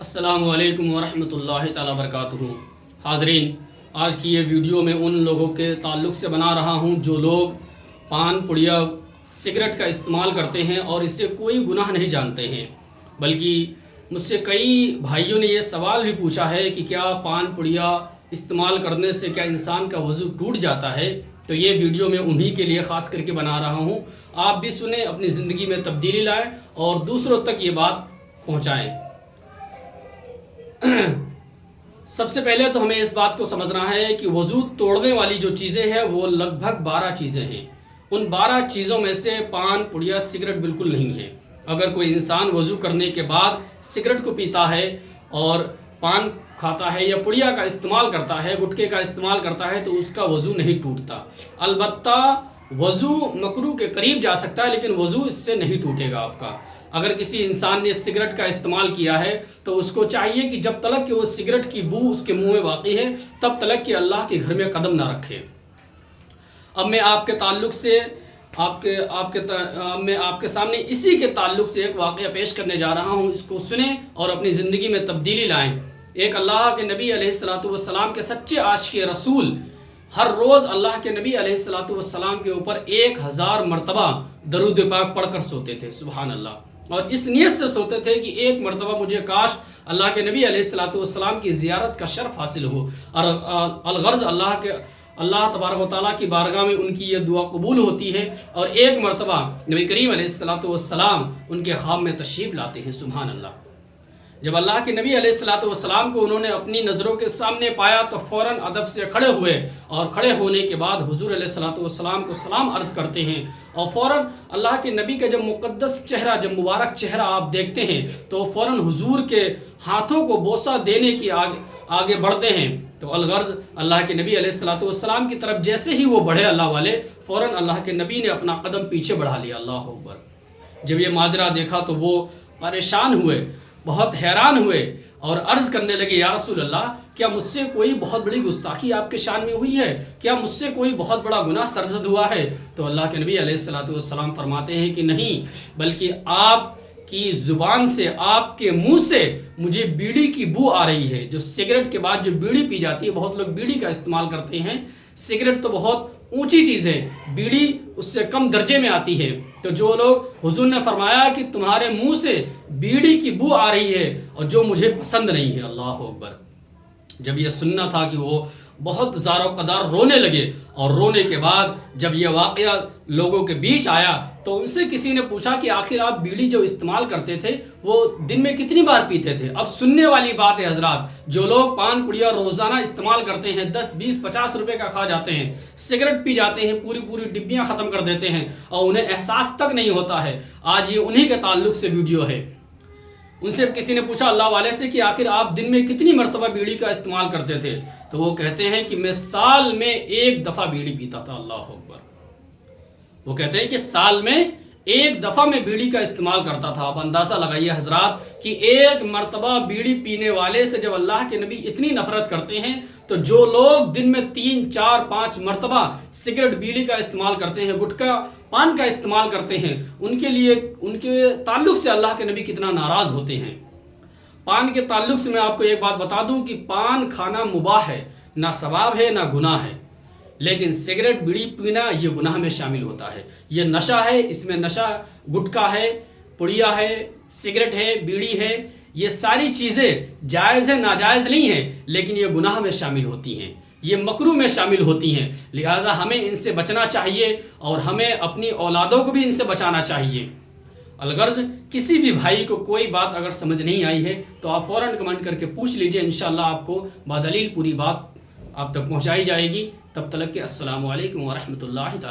السلام علیکم ورحمۃ اللہ تعالیٰ وبرکاتہ۔ حاضرین، آج کی یہ ویڈیو میں ان لوگوں کے تعلق سے بنا رہا ہوں جو لوگ پان پڑیا سگریٹ کا استعمال کرتے ہیں اور اس سے کوئی گناہ نہیں جانتے ہیں، بلکہ مجھ سے کئی بھائیوں نے یہ سوال بھی پوچھا ہے کہ کیا پان پڑیا استعمال کرنے سے کیا انسان کا وضو ٹوٹ جاتا ہے؟ تو یہ ویڈیو میں انہی کے لیے خاص کر کے بنا رہا ہوں۔ آپ بھی سنیں، اپنی زندگی میں تبدیلی لائیں اور دوسروں تک یہ بات پہنچائیں۔ سب سے پہلے تو ہمیں اس بات کو سمجھنا ہے کہ وضو توڑنے والی جو چیزیں ہیں وہ لگ بھگ 12 چیزیں ہیں۔ ان 12 چیزوں میں سے پان پڑیا سگریٹ بالکل نہیں ہے۔ اگر کوئی انسان وضو کرنے کے بعد سگریٹ کو پیتا ہے اور پان کھاتا ہے یا پڑیا کا استعمال کرتا ہے، گٹکے کا استعمال کرتا ہے، تو اس کا وضو نہیں ٹوٹتا۔ البتہ وضو مکروہ کے قریب جا سکتا ہے، لیکن وضو اس سے نہیں ٹوٹے گا آپ کا۔ اگر کسی انسان نے سگریٹ کا استعمال کیا ہے تو اس کو چاہیے کہ جب تک کہ وہ سگریٹ کی بو اس کے منہ میں باقی ہے تب تک کہ اللہ کے گھر میں قدم نہ رکھے۔ اب میں آپ کے تعلق سے میں آپ کے سامنے اسی کے تعلق سے ایک واقعہ پیش کرنے جا رہا ہوں۔ اس کو سنیں اور اپنی زندگی میں تبدیلی لائیں۔ ایک اللہ کے نبی علیہ السلام کے سچے عاشق رسول ہر روز اللہ کے نبی علیہ السلام کے اوپر 1000 مرتبہ درود پاک پڑھ کر سوتے تھے، سبحان اللہ۔ اور اس نیت سے سوتے تھے کہ ایک مرتبہ مجھے کاش اللہ کے نبی علیہ السلام کی زیارت کا شرف حاصل ہو، اور الغرض اللہ تبارک و تعالیٰ کی بارگاہ میں ان کی یہ دعا قبول ہوتی ہے، اور ایک مرتبہ نبی کریم علیہ السلام ان کے خواب میں تشریف لاتے ہیں، سبحان اللہ۔ جب اللہ کے نبی علیہ السلام کو انہوں نے اپنی نظروں کے سامنے پایا تو فوراً ادب سے کھڑے ہوئے، اور کھڑے ہونے کے بعد حضور علیہ السلام کو سلام عرض کرتے ہیں، اور فوراً اللہ کے نبی کا جب مقدس چہرہ، جب مبارک چہرہ آپ دیکھتے ہیں تو فوراً حضور کے ہاتھوں کو بوسہ دینے کی آگے بڑھتے ہیں۔ تو الغرض اللہ کے نبی علیہ السلام کی طرف جیسے ہی وہ بڑھے اللہ والے، فوراً اللہ کے نبی نے اپنا قدم پیچھے بڑھا لیا، اللہ اکبر۔ جب یہ ماجرا دیکھا تو وہ پریشان ہوئے، بہت حیران ہوئے، اور عرض کرنے لگے، یا رسول اللہ، کیا مجھ سے کوئی بہت بڑی گستاخی آپ کے شان میں ہوئی ہے؟ کیا مجھ سے کوئی بہت بڑا گناہ سرزد ہوا ہے؟ تو اللہ کے نبی علیہ السلام فرماتے ہیں کہ نہیں، بلکہ آپ کی زبان سے، آپ کے منہ سے مجھے بیڑی کی بو آ رہی ہے۔ جو سگریٹ کے بعد جو بیڑی پی جاتی ہے، بہت لوگ بیڑی کا استعمال کرتے ہیں، سگریٹ تو بہت اونچی چیز ہے، بیڑی اس سے کم درجے میں آتی ہے۔ تو جو لوگ، حضور نے فرمایا کہ تمہارے منہ سے بیڑی کی بو آ رہی ہے اور جو مجھے پسند نہیں ہے، اللہ اکبر۔ جب یہ سننا تھا کہ وہ بہت زار و قدار رونے لگے، اور رونے کے بعد جب یہ واقعہ لوگوں کے بیچ آیا تو ان سے کسی نے پوچھا کہ آخر آپ بیڑی جو استعمال کرتے تھے وہ دن میں کتنی بار پیتے تھے؟ اب سننے والی بات ہے حضرات، جو لوگ پان پڑیا روزانہ استعمال کرتے ہیں، 10 20 50 روپے کا کھا جاتے ہیں، سگریٹ پی جاتے ہیں، پوری ڈبیاں ختم کر دیتے ہیں اور انہیں احساس تک نہیں ہوتا ہے۔ آج یہ انہی کے تعلق سے ویڈیو ہے۔ ان سے کسی نے پوچھا اللہ والے سے کہ آخر آپ دن میں کتنی مرتبہ بیڑی کا استعمال کرتے تھے؟ تو وہ کہتے ہیں کہ میں سال میں 1 دفعہ بیڑی پیتا تھا، اللہ اکبر۔ وہ کہتے ہیں کہ سال میں 1 دفعہ میں بیڑی کا استعمال کرتا تھا۔ اب اندازہ لگائیے حضرات کہ 1 مرتبہ بیڑی پینے والے سے جب اللہ کے نبی اتنی نفرت کرتے ہیں، تو جو لوگ دن میں 3 4 5 مرتبہ سگریٹ بیڑی کا استعمال کرتے ہیں، گٹکا پان کا استعمال کرتے ہیں، ان کے تعلق سے اللہ کے نبی کتنا ناراض ہوتے ہیں۔ پان کے تعلق سے میں آپ کو ایک بات بتا دوں کہ پان کھانا مباح ہے، نہ ثواب ہے نہ گناہ ہے، لیکن سگریٹ بیڑی پینا یہ گناہ میں شامل ہوتا ہے۔ یہ نشہ ہے، اس میں نشہ گٹکا ہے، پڑیا ہے، سگریٹ ہے، بیڑی ہے، یہ ساری چیزیں جائز ہیں، ناجائز نہیں ہیں، لیکن یہ گناہ میں شامل ہوتی ہیں، یہ مکروہ میں شامل ہوتی ہیں۔ لہٰذا ہمیں ان سے بچنا چاہیے، اور ہمیں اپنی اولادوں کو بھی ان سے بچانا چاہیے۔ الغرض کسی بھی بھائی کو کوئی بات اگر سمجھ نہیں آئی ہے تو آپ فوراً کمنٹ کر کے پوچھ لیجئے، انشاءاللہ آپ کو بدلیل پوری بات آپ تک پہنچائی جائے گی۔ تب تک کہ السلام علیکم ورحمۃ اللہ تعالیٰ۔